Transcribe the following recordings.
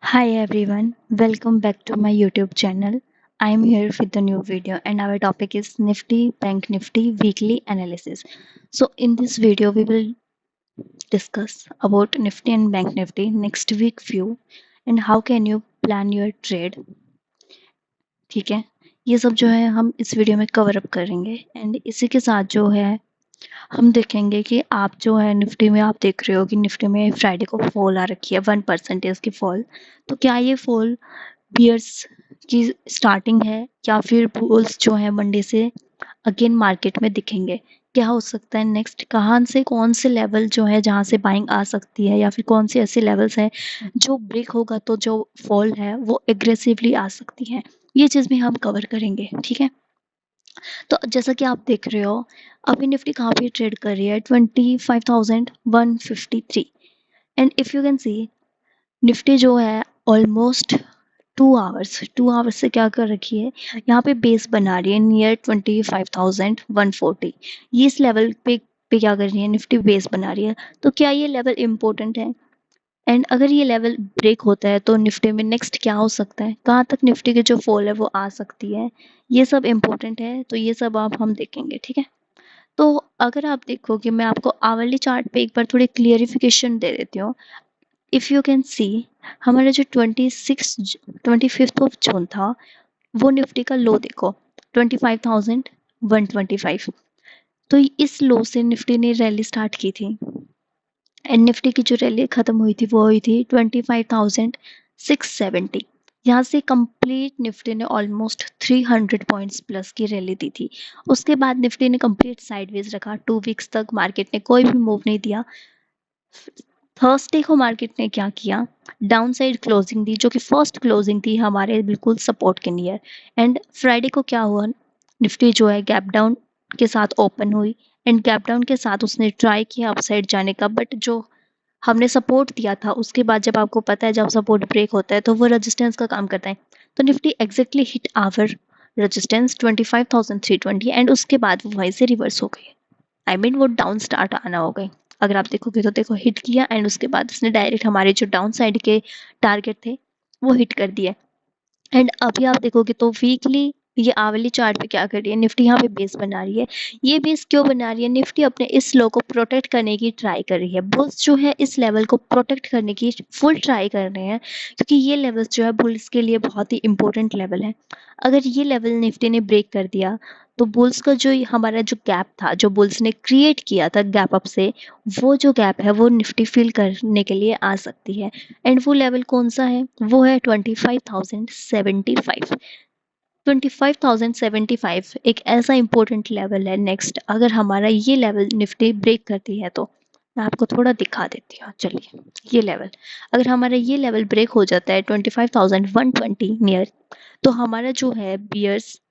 Hi everyone, welcome back to my YouTube channel. I am here with a new video and our topic is Nifty Bank Nifty weekly analysis. So in this video we will discuss about Nifty and Bank Nifty next week view and how can you plan your trade. ठीक है, ये सब जो है हम इस video में cover up करेंगे एंड इसी के साथ जो है हम देखेंगे कि आप जो है निफ्टी में आप देख रहे हो कि निफ्टी में फ्राइडे को फॉल आ रखी है 1% की फॉल। तो क्या ये फॉल बियर्स की स्टार्टिंग है या फिर बुल्स जो है मंडे से अगेन मार्केट में दिखेंगे? क्या हो सकता है नेक्स्ट, कहाँ से कौन से लेवल जो है जहाँ से बाइंग आ सकती है या फिर कौन से ऐसे लेवल्स हैं जो ब्रेक होगा तो जो फॉल है वो एग्रेसिवली आ सकती है। ये चीज़ भी हम कवर करेंगे, ठीक है। तो जैसा कि आप देख रहे हो अभी निफ्टी कहाँ पे ट्रेड कर रही है, 25,153 and if you can see Nifty जो है ऑलमोस्ट 2 आवर्स से क्या कर रखी है, यहाँ पे बेस बना रही है नियर 25,140। ये इस लेवल पे क्या कर रही है निफ्टी, बेस बना रही है। तो क्या ये लेवल इम्पोर्टेंट है? एंड अगर ये लेवल ब्रेक होता है तो निफ्टी में नेक्स्ट क्या हो सकता है, कहाँ तक निफ्टी की जो फॉल है वो आ सकती है, ये सब इम्पोर्टेंट है। तो ये सब आप हम देखेंगे, ठीक है। तो अगर आप देखोगे मैं आपको आवरली चार्ट पे एक बार थोड़ी क्लियरिफिकेशन दे देती हूँ। इफ़ यू कैन सी हमारा जो 25th ऑफ जून था वो निफ्टी का लो देखो 25,125। तो इस लो से निफ्टी ने रैली स्टार्ट की थी एंड निफ्टी की जो रैली खत्म हुई थी वो हुई थी 25,670। यहाँ से कंप्लीट निफ्टी ने ऑलमोस्ट 300 पॉइंट्स प्लस की रैली दी थी। उसके बाद निफ्टी ने कंप्लीट साइडवेज रखा, 2 वीक्स तक मार्केट ने कोई भी मूव नहीं दिया। थर्सडे को मार्केट ने क्या किया, डाउन साइड क्लोजिंग दी जो कि फर्स्ट क्लोजिंग थी हमारे बिल्कुल सपोर्ट के नियर। एंड फ्राइडे को क्या हुआ, निफ्टी जो है गैप डाउन के साथ ओपन हुई एंड गैप डाउन के साथ उसने ट्राई किया अपसाइड जाने का, बट जो हमने सपोर्ट दिया था उसके बाद जब आपको पता है जब सपोर्ट ब्रेक होता है तो वो रेजिस्टेंस का काम करता है। तो Nifty exactly hit our resistance 25,320 and उसके बाद वो वहीं से रिवर्स हो गई। आई मीन वो डाउन स्टार्ट आना हो गई। अगर आप देखोगे तो देखो हिट किया एंड उसके बाद उसने डायरेक्ट हमारे जो डाउन साइड के टारगेट थे वो हिट कर दिए। एंड अभी आप देखोगे तो वीकली ये आवली चार्ट पे क्या कर रही है, निफ्टी यहाँ पे बेस बना रही है। ये बेस क्यों बना रही है, निफ्टी अपने इस लो को प्रोटेक्ट करने की ट्राई कर रही है। बुल्स जो है इस लेवल को प्रोटेक्ट करने की फुल ट्राई कर रहे हैं क्योंकि ये लेवल्स जो है बुल्स के लिए बहुत ही इंपॉर्टेंट लेवल है। अगर ये लेवल निफ्टी ने ब्रेक कर दिया तो बुल्स का जो हमारा जो गैप था जो बुल्स ने क्रिएट किया था गैप अप से, वो जो गैप है वो निफ्टी फिल करने के लिए आ सकती है। एंड वो लेवल कौन सा है, वो है 25,075। 25,075 एक ऐसा इंपॉर्टेंट लेवल है नेक्स्ट, अगर हमारा ये लेवल निफ्टी ब्रेक करती है तो मैं आपको थोड़ा दिखा देती हूँ। चलिए, ये लेवल अगर हमारा ये लेवल ब्रेक हो जाता है 25,120 नियर, तो हमारा जो है बियर्स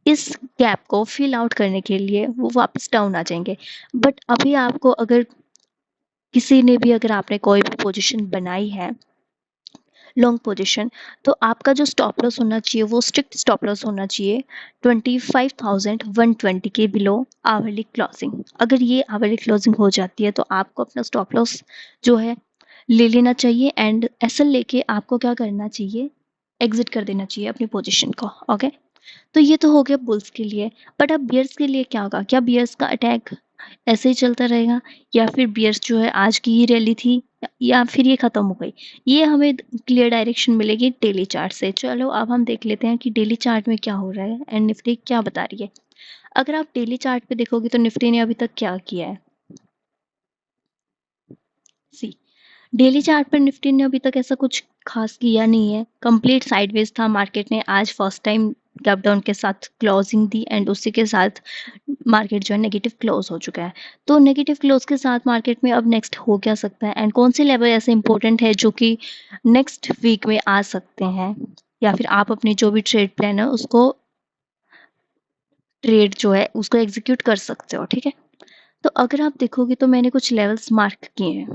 इस गैप को फिल आउट करने के लिए वो वापस डाउन आ जाएंगे। बट अभी आपको अगर किसी ने भी, अगर आपने कोई भी पोजीशन बनाई है लॉन्ग पोजीशन, तो आपका जो स्टॉप लॉस होना चाहिए वो स्ट्रिक्ट स्टॉप लॉस होना चाहिए 25,120 के बिलो आवरली क्लोजिंग। अगर ये आवरली क्लोजिंग हो जाती है तो आपको अपना स्टॉप लॉस जो है ले लेना चाहिए एंड एसएल लेके आपको क्या करना चाहिए, एग्जिट कर देना चाहिए अपनी पोजीशन को। ओके, तो ये तो हो गया बुल्स के लिए। बट अब बियर्स के लिए क्या होगा, क्या बियर्स का अटैक ऐसे ही चलता रहेगा या फिर बियर्स जो है आज की ही रैली थी या फिर ये खत्म हो गई? ये हमें क्लियर डायरेक्शन मिलेगी डेली चार्ट से। चलो अब हम देख लेते हैं कि डेली चार्ट में क्या हो रहा है एंड निफ्टी क्या बता रही है। अगर आप डेली चार्ट पे देखोगे तो निफ्टी ने अभी तक क्या किया है, सी डेली चार्ट पर निफ्टी ने अभी तक ऐसा कुछ खास किया नहीं है। कंप्लीट साइडवेज था मार्केट ने, आज फर्स्ट टाइम गैप डाउन के साथ क्लोजिंग दी एंड उसी के साथ मार्केट जो है नेगेटिव क्लोज हो चुका है। तो नेगेटिव क्लोज के साथ मार्केट में अब नेक्स्ट हो क्या सकता है एंड कौन से लेवल ऐसे इंपॉर्टेंट है जो कि नेक्स्ट वीक में आ सकते हैं, या फिर आप अपनी जो भी ट्रेड प्लान है उसको ट्रेड जो है उसको एग्जीक्यूट कर सकते हो, ठीक है। तो अगर आप देखोगे तो मैंने कुछ लेवल्स मार्क किए हैं।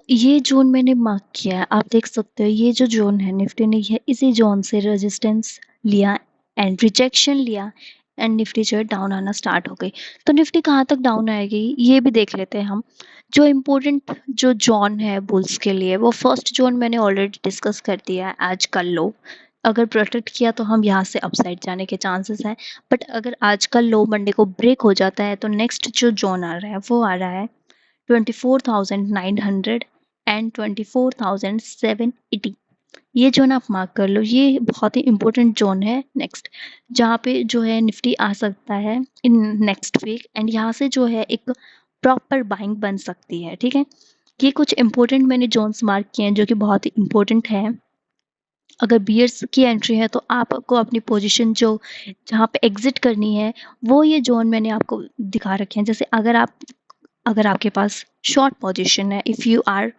ये जोन मैंने मार्क किया है, आप देख सकते हो ये जो जोन है निफ्टी ने, यह इसी जोन से रेजिस्टेंस लिया एंड रिजेक्शन लिया एंड निफ्टी जो है डाउन आना स्टार्ट हो गई। तो निफ्टी कहाँ तक डाउन आएगी ये भी देख लेते हैं हम। जो इम्पोर्टेंट जो जोन है बुल्स के लिए, वो फर्स्ट जोन मैंने ऑलरेडी डिस्कस कर दिया है, आज का लो अगर प्रोटेक्ट किया तो हम यहाँ से अपसाइड जाने के चांसेस हैं। बट अगर आज का लो मंडे को ब्रेक हो जाता है तो नेक्स्ट जो जोन आ रहा है वो आ रहा है 24,900 एंड 24,780। ये जोन आप मार्क कर लो, ये बहुत ही इंपॉर्टेंट जोन है नेक्स्ट, जहाँ पे जो है निफ्टी आ सकता है इन नेक्स्ट वीक, एंड यहाँ से जो है एक प्रॉपर बाइंग बन सकती है। ठीक है, ये कुछ इंपॉर्टेंट मैंने जोन्स मार्क किए हैं जो कि बहुत ही इंपॉर्टेंट है। अगर बियर्स की एंट्री है तो आपको अपनी पोजीशन जो जहाँ पे एग्जिट करनी है वो ये जोन मैंने आपको दिखा रखे हैं। जैसे अगर आपके पास शॉर्ट पोजीशन है, if you are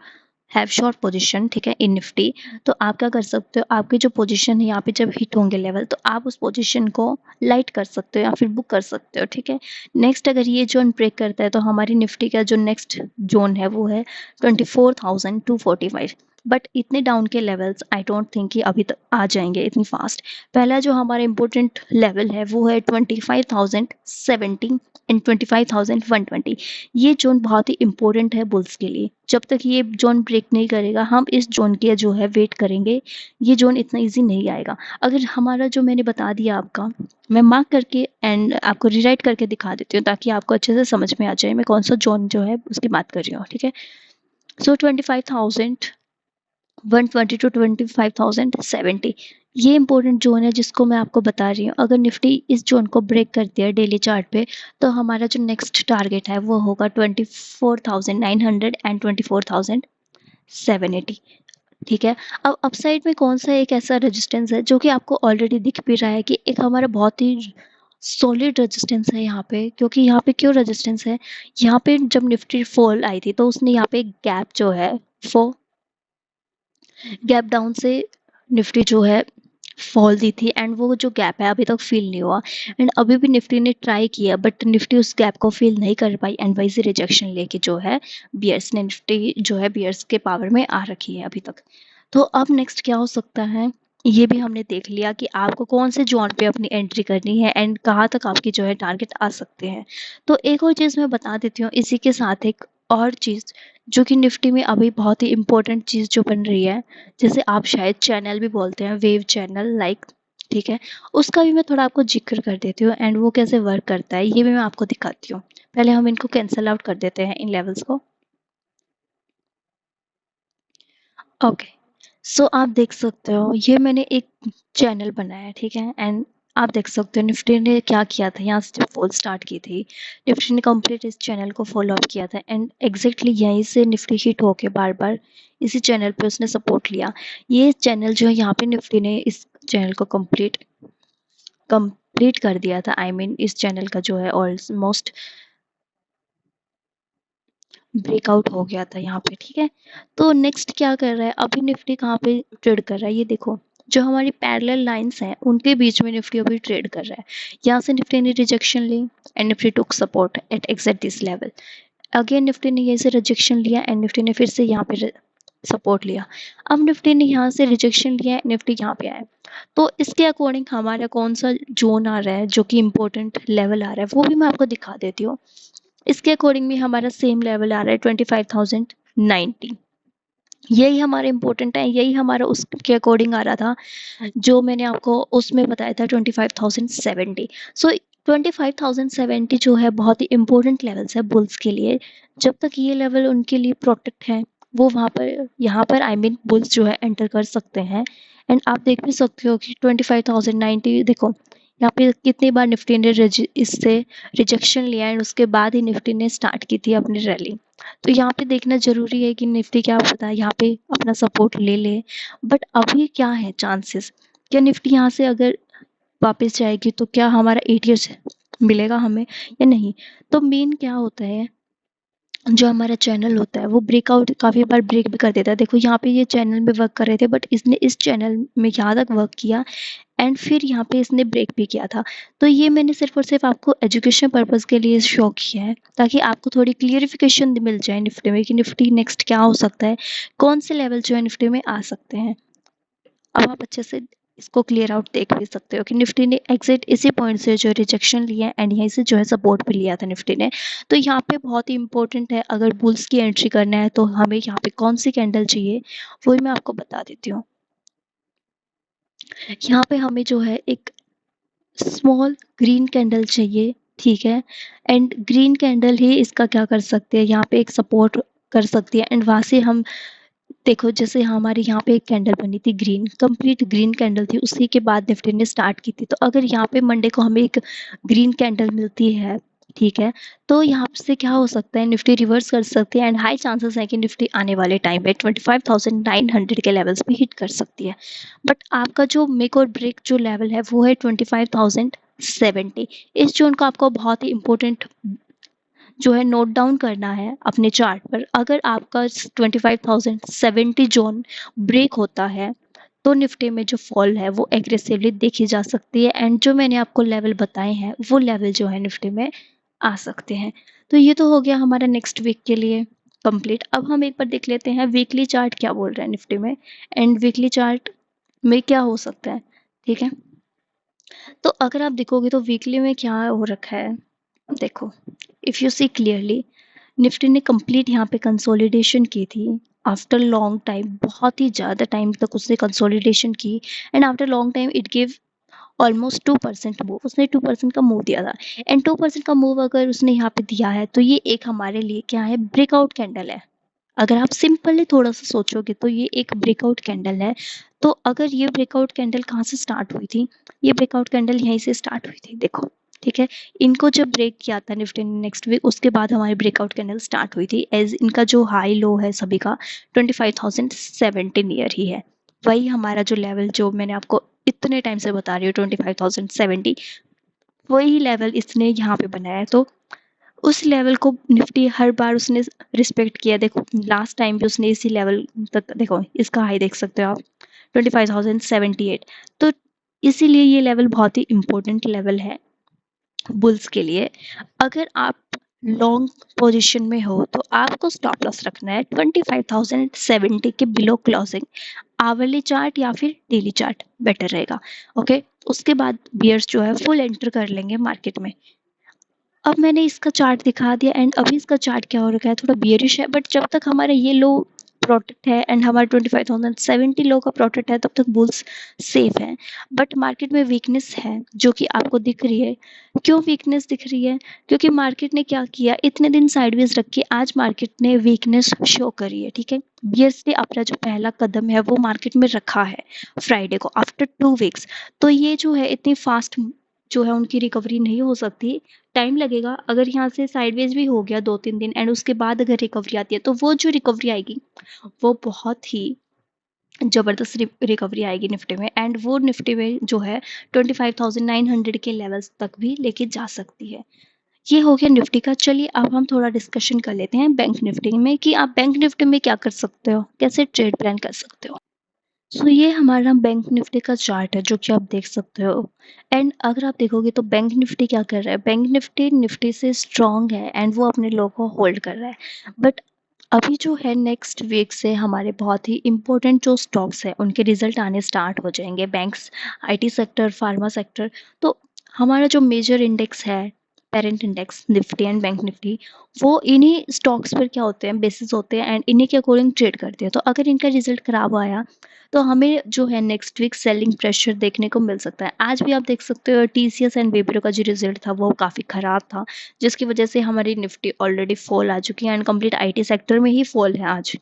have short position, ठीक है, इन निफ्टी, तो आप क्या कर सकते हो, आपकी जो पोजीशन है यहाँ पे जब हिट होंगे लेवल तो आप उस पोजीशन को लाइट कर सकते हो या फिर बुक कर सकते हो। ठीक है, नेक्स्ट अगर ये जोन ब्रेक करता है तो हमारी निफ्टी का जो नेक्स्ट जोन है वो है 24,245। बट इतने डाउन के लेवल्स आई डोंट थिंक कि अभी तक आ जाएंगे इतनी फास्ट। पहला जो हमारा इंपॉर्टेंट लेवल है वो है 25,070 एंड 25,120। ये जोन बहुत ही इंपॉर्टेंट है बुल्स के लिए। जब तक ये जोन ब्रेक नहीं करेगा हम इस जोन के जो है वेट करेंगे, ये जोन इतना इजी नहीं आएगा। अगर हमारा जो मैंने बता दिया आपका, मैं मार्क करके एंड आपको रीराइट करके दिखा देती हूँ ताकि आपको अच्छे से समझ में आ जाए मैं कौन सा जोन जो है उसकी बात कर रही हूँ। ठीक है, सो 25,120 टू 25,070 ये इंपॉर्टेंट जोन है जिसको मैं आपको बता रही हूँ। अगर निफ्टी इस जोन को ब्रेक करती है डेली चार्ट पे तो हमारा जो नेक्स्ट टारगेट है वो होगा 24,900 एंड 24,780। ठीक है, अब अपसाइड में कौन सा एक ऐसा रेजिस्टेंस है जो कि आपको ऑलरेडी दिख भी रहा है कि एक हमारा बहुत ही सॉलिड रेजिस्टेंस है यहाँ पे। क्योंकि यहाँ पे क्यों रेजिस्टेंस है, यहाँ पे जब निफ्टी फॉल आई थी तो उसने यहाँ पे गैप जो है वो गैप डाउन से निफ्टी जो है फॉल दी थी, एंड वो जो गैप है अभी तक फील नहीं हुआ। एंड अभी भी निफ्टी ने ट्राई किया बट निफ्टी उस गैप को फील नहीं कर पाई, एंड वही से रिजेक्शन लेके जो है बियर्स ने निफ्टी जो है बियर्स के पावर में आ रखी है अभी तक। तो अब नेक्स्ट क्या हो सकता है, ये भी हमने देख लिया कि आपको कौन से जोन पे अपनी एंट्री करनी है एंड कहाँ तक आपकी जो है टारगेट आ सकते हैं। तो एक और चीज़ मैं बता देती हूँ इसी के साथ, एक और चीज़ जो कि निफ्टी में अभी बहुत ही इम्पोर्टेंट चीज़ जो बन रही है, जैसे आप शायद चैनल भी बोलते हैं, वेव चैनल लाइक, ठीक है, उसका भी मैं थोड़ा आपको जिक्र कर देती हूँ एंड वो कैसे वर्क करता है ये भी मैं आपको दिखाती हूँ। पहले हम इनको कैंसल आउट कर देते हैं इन लेवल्स को। ओके, सो आप देख सकते हो ये मैंने एक चैनल बनाया है, ठीक है, एंड आप देख सकते हो निफ्टी ने क्या किया था, यहाँ से जब फॉल स्टार्ट की थी निफ्टी ने कंप्लीट इस चैनल को फॉलो अप किया था, एंड एग्जैक्टली यहीं से निफ्टी हिट होके बार बार इसी चैनल पे उसने सपोर्ट लिया। ये चैनल जो है यहाँ पे निफ्टी ने इस चैनल को कंप्लीट कर दिया था। आई मीन इस चैनल का जो है ऑलमोस्ट ब्रेकआउट हो गया था यहाँ पे। ठीक है, तो नेक्स्ट क्या कर रहा है, अभी निफ्टी कहाँ पे ट्रेड कर रहा है, ये देखो जो हमारी पैरेलल लाइंस हैं उनके बीच में निफ्टी अभी ट्रेड कर रहा है। यहाँ से निफ्टी ने रिजेक्शन ली and Nifty took support at exact this level. Again Nifty ने ये से रिजेक्शन लिया एंड निफ्टी ने फिर से यहाँ पे सपोर्ट लिया। अब निफ्टी ने यहाँ से रिजेक्शन लिया, निफ्टी यहाँ पे आया। तो इसके अकॉर्डिंग हमारा कौन सा जोन आ रहा है जो कि इम्पोर्टेंट लेवल आ रहा है वो भी मैं आपको दिखा देती हूँ। इसके अकॉर्डिंग में हमारा सेम लेवल आ रहा है 25,090। यही हमारा इम्पोर्टेंट है, यही हमारा उसके अकॉर्डिंग आ रहा था जो मैंने आपको उसमें बताया था 25,070। सो 25,070 जो है बहुत ही इम्पोर्टेंट लेवल्स है बुल्स के लिए। जब तक ये लेवल उनके लिए प्रोटेक्ट है वो वहाँ पर यहाँ पर आई मीन बुल्स जो है एंटर कर सकते हैं। एंड आप देख भी सकते हो कि 25,090 देखो यहाँ पे कितनी बार निफ्टी ने इससे रिजेक्शन लिया एंड उसके बाद ही निफ्टी ने स्टार्ट की थी अपनी रैली। तो यहाँ पे देखना जरूरी है कि निफ्टी क्या पता है यहाँ पे अपना सपोर्ट ले ले। बट अभी क्या है चांसेस, क्या निफ्टी यहाँ से अगर वापस जाएगी तो क्या हमारा एटीएस मिलेगा हमें या नहीं। तो मेन क्या होता है, जो हमारा चैनल होता है वो ब्रेकआउट काफ़ी बार ब्रेक भी कर देता है। देखो यहाँ पे ये चैनल में वर्क कर रहे थे बट इसने इस चैनल में यहाँ तक वर्क किया एंड फिर यहाँ पे इसने ब्रेक भी किया था। तो ये मैंने सिर्फ और सिर्फ आपको एजुकेशन पर्पस के लिए शो किया है ताकि आपको थोड़ी क्लियरिफिकेशन मिल जाए निफ्टी में कि निफ्टी नेक्स्ट क्या हो सकता है, कौन से लेवल जो है निफ्टी में आ सकते हैं। अब आप अच्छे से इसको क्लियर आउट देख भी सकते हो कि निफ्टी ने एग्जिट इसी पॉइंट से जो रिजेक्शन लिया एंड यहीं से जो है सपोर्ट भी लिया था निफ्टी ने। तो यहाँ पे बहुत ही इंपॉर्टेंट है, अगर बुल्स की एंट्री करना है तो हमें यहाँ पे कौन सी कैंडल चाहिए वो मैं आपको बता देती हूँ। यहाँ पे हमें जो है एक स्मॉल ग्रीन कैंडल चाहिए, ठीक है। एंड ग्रीन कैंडल ही इसका क्या कर सकते हैं, यहाँ पे एक सपोर्ट कर सकती है। एंड वहां से हम देखो, जैसे हमारी यहाँ पे एक कैंडल बनी थी ग्रीन, कंप्लीट ग्रीन कैंडल थी, उसी के बाद निफ्टी ने स्टार्ट की थी। तो अगर यहाँ पे मंडे को हमें एक ग्रीन कैंडल मिलती है, ठीक है, तो यहाँ से क्या हो सकता है, निफ्टी रिवर्स कर सकती है एंड हाई चांसेस है कि निफ्टी आने वाले टाइम पे 25,900 के लेवल्स भी हिट कर सकती है। बट आपका जो मेक और ब्रेक जो लेवल है वो है 25,070। इस जोन को आपको बहुत ही इंपॉर्टेंट जो है नोट डाउन करना है अपने चार्ट पर। अगर आपका 25,070 जोन ब्रेक होता है तो निफ्टी में जो फॉल है वो एग्रेसिवली देखी जा सकती है एंड जो मैंने आपको लेवल बताए हैं वो लेवल जो है निफ्टी में आ सकते हैं। तो ये तो हो गया हमारा नेक्स्ट वीक के लिए कंप्लीट। अब हम एक बार देख लेते हैं वीकली चार्ट क्या बोल रहा है निफ्टी में एंड वीकली चार्ट में क्या हो सकता है, ठीक है। तो अगर आप देखोगे तो वीकली में क्या हो रखा है, देखो, if you see clearly, Nifty ने कंप्लीट यहाँ पे कंसोलिडेशन की थी आफ्टर लॉन्ग टाइम, बहुत ही ज़्यादा टाइम तक उसने कंसोलिडेशन की and after long time it give almost 2% move, उसने 2% का मूव दिया था। एंड 2% का मूव अगर उसने यहाँ पे दिया है तो ये एक हमारे लिए क्या है, ब्रेकआउट कैंडल है। अगर आप सिंपली थोड़ा सा सोचोगे तो ये एक ब्रेकआउट कैंडल है। तो अगर ये ब्रेकआउट कैंडल कहाँ से स्टार्ट हुई थी, ये ब्रेकआउट कैंडल यहीं से स्टार्ट हुई थी, देखो, ठीक है। इनको जब ब्रेक किया था निफ्टी ने नेक्स्ट वीक, उसके बाद हमारी ब्रेकआउट कैंडल स्टार्ट हुई थी। एज इनका जो हाई लो है सभी का 25,070 नियर ही है। वही हमारा जो लेवल जो मैंने आपको इतने टाइम से बता रही हूँ 25,070, वही लेवल इसने यहाँ पे बनाया है। तो उस लेवल को निफ्टी हर बार उसने रिस्पेक्ट किया। देखो लास्ट टाइम भी उसने इसी लेवल तक, देखो इसका हाई देख सकते हो आप 25,078। तो इसीलिए ये लेवल बहुत ही इम्पोर्टेंट लेवल है बुल्स के लिए। अगर आप लॉन्ग पोजीशन में हो तो आपको स्टॉप लॉस रखना है 25,070 के बिलो क्लोजिंग, आवरली चार्ट या फिर डेली चार्ट बेटर रहेगा। ओके, उसके बाद बियर्स जो है फुल एंटर कर लेंगे मार्केट में। अब मैंने इसका चार्ट दिखा दिया एंड अभी इसका चार्ट क्या हो रखा है, थोड़ा बियरिश है। बट जब तक हमारा ये लो प्रोटेक्ट है एंड हमारा 25,070 लो का प्रोटेक्ट है तब तक बुल्स सेफ है। बट मार्केट में वीकनेस है जो कि आपको दिख रही है। क्यों वीकनेस दिख रही है, क्योंकि मार्केट ने क्या किया, इतने दिन साइडवेज रख के आज मार्केट ने वीकनेस शो करी है, ठीक है। बियर्स ने अपना जो पहला कदम है वो मार्केट में रखा है फ्राइडे को आफ्टर 2 वीक्स। तो ये जो है इतनी फास्ट जो है उनकी रिकवरी नहीं हो सकती, टाइम लगेगा। अगर यहाँ से साइडवेज भी हो गया 2-3 दिन एंड उसके बाद अगर रिकवरी आती है तो वो जो रिकवरी आएगी वो बहुत ही ज़बरदस्त रिकवरी आएगी निफ्टी में एंड वो निफ्टी में जो है 25,900 के लेवल्स तक भी लेके जा सकती है। ये हो गया निफ्टी का। चलिए अब हम थोड़ा डिस्कशन कर लेते हैं बैंक निफ्टी में कि आप बैंक निफ्टी में क्या कर सकते हो, कैसे ट्रेड प्लान कर सकते हो। सो ये हमारा बैंक निफ्टी का चार्ट है जो कि आप देख सकते हो। एंड अगर आप देखोगे तो बैंक निफ्टी क्या कर रहा है, बैंक निफ्टी निफ्टी से स्ट्रांग है एंड वो अपने लो को होल्ड कर रहा है। बट अभी जो है नेक्स्ट वीक से हमारे बहुत ही इंपॉर्टेंट जो स्टॉक्स है उनके रिजल्ट आने स्टार्ट हो जाएंगे, banks, IT sector, pharma sector. तो हमारा जो मेजर इंडेक्स है, parent index Nifty and bank Nifty, वो इन्हीं स्टॉक्स पर क्या होते हैं, बेसिस होते हैं एंड इन्हीं के अकॉर्डिंग ट्रेड करते हैं। तो अगर इनका रिजल्ट खराब आया तो हमें जो है नेक्स्ट वीक सेलिंग प्रेशर देखने को मिल सकता है। आज भी आप देख सकते हो टीसीएस एंड विप्रो का जो रिजल्ट था वो काफ़ी ख़राब था, जिसकी वजह से हमारी निफ्टी ऑलरेडी फॉल आ चुकी है एंड कंप्लीट आईटी सेक्टर में ही फॉल है आज,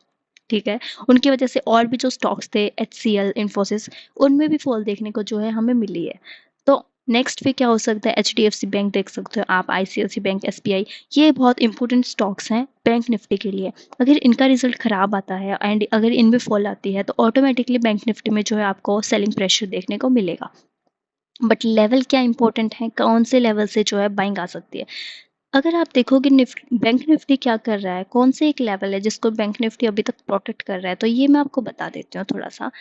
ठीक है। उनकी वजह से और भी जो स्टॉक्स थे एचसीएल, इन्फोसिस, उनमें भी फॉल देखने को जो है हमें मिली है। तो नेक्स्ट वीक क्या हो सकता है, एचडीएफसी बैंक देख सकते हो आप, आईसीआईसी बैंक, एसबीआई, ये बहुत इंपॉर्टेंट स्टॉक्स हैं बैंक निफ्टी के लिए। अगर इनका रिजल्ट खराब आता है एंड अगर इनमें फॉल आती है तो ऑटोमेटिकली बैंक निफ्टी में जो है आपको सेलिंग प्रेशर देखने को मिलेगा। बट लेवल क्या इंपॉर्टेंट है, कौन से लेवल से जो है बाइंग आ सकती है। अगर आप देखोगे बैंक निफ्टी क्या कर रहा है, कौन से एक लेवल है जिसको बैंक निफ्टी अभी तक प्रोटेक्ट कर रहा है, तो ये मैं आपको बता देती हूँ थोड़ा सा।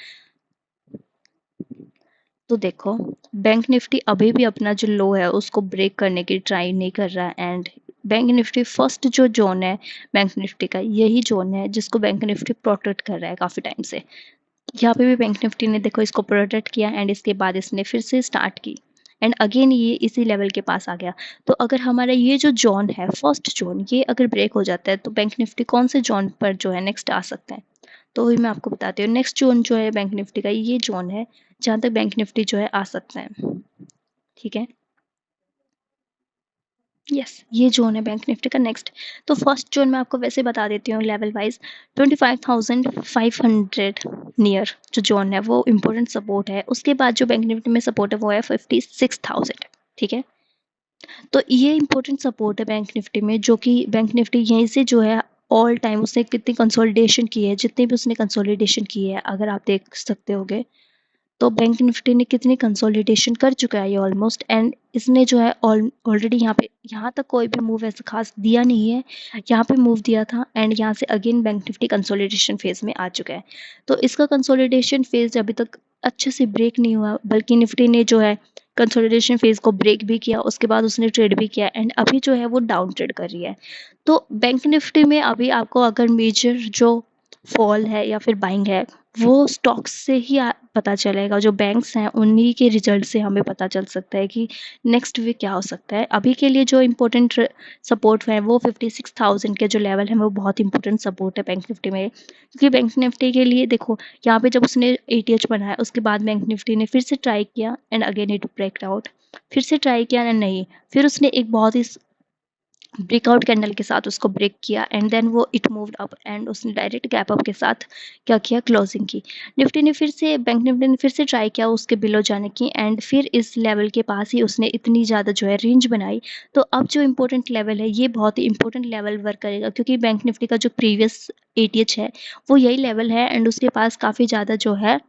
तो देखो, बैंक निफ्टी अभी भी अपना जो लो है उसको ब्रेक करने की ट्राई नहीं कर रहा है एंड बैंक निफ्टी फर्स्ट जो जोन है बैंक निफ्टी का, यही जोन है जिसको बैंक निफ्टी प्रोटेक्ट कर रहा है काफ़ी टाइम से। यहाँ पे भी बैंक निफ्टी ने देखो इसको प्रोटेक्ट किया एंड इसके बाद इसने फिर से स्टार्ट की एंड अगेन ये इसी लेवल के पास आ गया। तो अगर हमारा ये जो जोन है, फर्स्ट जोन, ये अगर ब्रेक हो जाता है तो बैंक निफ्टी कौन से जोन पर जो है नेक्स्ट आ सकता है, तो वही मैं आपको बताती हूँ। नेक्स्ट जोन जो है बैंक निफ्टी का, ये जोन है जहाँ तक बैंक निफ्टी जो है आ सकता है। ठीक है, यस ये जोन है बैंक निफ्टी का नेक्स्ट। तो फर्स्ट जोन मैं आपको वैसे बता देती हूँ लेवल वाइज, 25,500 नियर जो जोन है वो इम्पोर्टेंट सपोर्ट है। उसके बाद जो बैंक निफ्टी में सपोर्ट है वो है 56,000। ठीक है, तो ये इम्पोर्टेंट सपोर्ट है बैंक निफ्टी में, जो कि बैंक निफ्टी यहीं से जो है ऑल टाइम उसने कितनी कंसोलिडेशन की है, जितनी भी उसने कंसोलिडेशन की है अगर आप देख सकते होगे, तो बैंक निफ्टी ने कितनी कंसोलिडेशन कर चुका है ये ऑलमोस्ट। एंड इसने जो है ऑलरेडी यहाँ तक कोई भी मूव ऐसा खास दिया नहीं है, यहाँ पे मूव दिया था एंड यहाँ से again bank Nifty consolidation phase में आ चुका है। तो इसका कंसोलिडेशन फेज अभी तक अच्छे से ब्रेक नहीं हुआ, बल्कि निफ्टी ने जो है कंसोलिडेशन फेज को ब्रेक भी किया, उसके बाद उसने ट्रेड भी किया एंड अभी जो है वो डाउन ट्रेड कर रही है। तो बैंक निफ्टी में अभी आपको अगर मेजर जो फॉल है या फिर बाइंग है वो स्टॉक्स से ही पता चलेगा, जो बैंक्स हैं उन्हीं के रिजल्ट से हमें पता चल सकता है कि नेक्स्ट वीक क्या हो सकता है। अभी के लिए जो इम्पोर्टेंट सपोर्ट है वो 56,000 के जो लेवल है वो बहुत इंपॉर्टेंट सपोर्ट है बैंक निफ्टी में, क्योंकि बैंक निफ्टी के लिए देखो यहाँ पे जब उसने एटीएच बनाया उसके बाद बैंक निफ्टी ने फिर से ट्राई किया and again it break out, फिर से ट्राई किया नहीं, फिर उसने एक बहुत ही ब्रेकआउट कैंडल के साथ उसको ब्रेक किया एंड देन वो इट मूव्ड अप एंड उसने डायरेक्ट गैप अप के साथ क्या किया, क्लोजिंग की। निफ्टी ने फिर से बैंक निफ्टी ने फिर से ट्राई किया उसके बिलो जाने की एंड फिर इस लेवल के पास ही उसने इतनी ज़्यादा जो है रेंज बनाई। तो अब जो इम्पोर्टेंट लेवल है ये बहुत ही इंपॉर्टेंट लेवल वर्क करेगा, क्योंकि बैंक निफ्टी का जो प्रीवियस एटीएच है वो यही लेवल है एंड उसके पास काफ़ी ज़्यादा जो है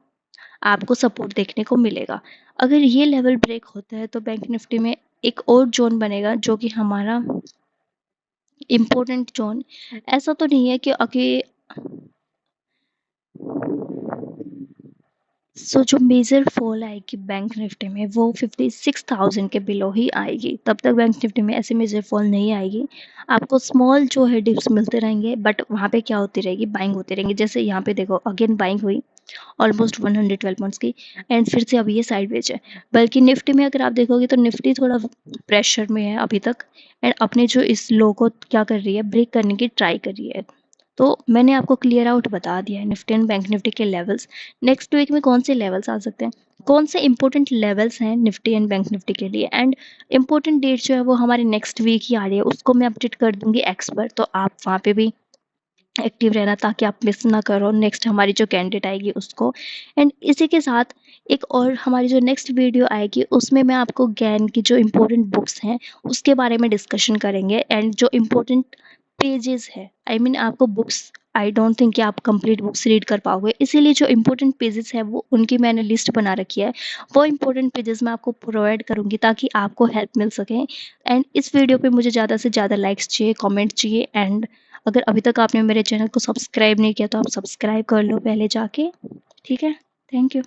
आपको सपोर्ट देखने को मिलेगा। अगर ये लेवल ब्रेक होता है तो बैंक निफ्टी में एक और जोन बनेगा जो कि हमारा इम्पोर्टेंट जोन। ऐसा तो नहीं है कि सो जो मेजर फॉल आएगी बैंक निफ्टी में वो 56,000 के बिलो ही आएगी, तब तक बैंक निफ्टी में ऐसे मेजर फॉल नहीं आएगी। आपको स्मॉल जो है डिप्स मिलते रहेंगे, बट वहाँ पे क्या होती रहेगी, बाइंग होती रहेंगी। जैसे यहाँ पे देखो अगेन बाइंग हुई ऑलमोस्ट 112 पॉइंट्स की एंड फिर से अभी ये साइडवेज है। बल्कि निफ्टी में अगर आप देखोगे तो निफ्टी थोड़ा प्रेशर में है अभी तक एंड अपने जो इस लो को क्या कर रही है, ब्रेक करने की ट्राई कर रही है। तो मैंने आपको क्लियर आउट बता दिया है निफ्टी एंड बैंक निफ्टी के लेवल्स। नेक्स्ट वीक में कौन से लेवल्स आ सकते हैं, कौन से इंपॉर्टेंट लेवल्स हैं निफ्टी एंड बैंक निफ्टी के लिए, एंड इंपॉर्टेंट डेट जो है वो हमारे नेक्स्ट वीक ही आ रही है, उसको मैं अपडेट कर दूंगी एक्स पर, तो आप वहाँ पे भी एक्टिव रहना ताकि आप मिस ना करो नेक्स्ट हमारी जो कैंडिडेट आएगी उसको। एंड इसी के साथ एक और हमारी जो नेक्स्ट वीडियो आएगी उसमें मैं आपको गैन की जो इम्पोर्टेंट बुक्स हैं उसके बारे में डिस्कशन करेंगे एंड जो इम्पोर्टेंट पेजेस है, आई मीन आपको बुक्स, आई डोंट थिंक कि आप कंप्लीट बुक्स रीड कर पाओगे, इसीलिए जो इम्पोर्टेंट पेजेस है वो उनकी मैंने लिस्ट बना रखी है, वो इम्पोर्टेंट पेजेस मैं आपको प्रोवाइड करूंगी ताकि आपको हेल्प मिल सके। एंड इस वीडियो पे मुझे ज़्यादा से ज़्यादा लाइक्स चाहिए, कमेंट चाहिए एंड अगर अभी तक आपने मेरे चैनल को सब्सक्राइब नहीं किया तो आप सब्सक्राइब कर लो पहले जाके। ठीक है, थैंक यू।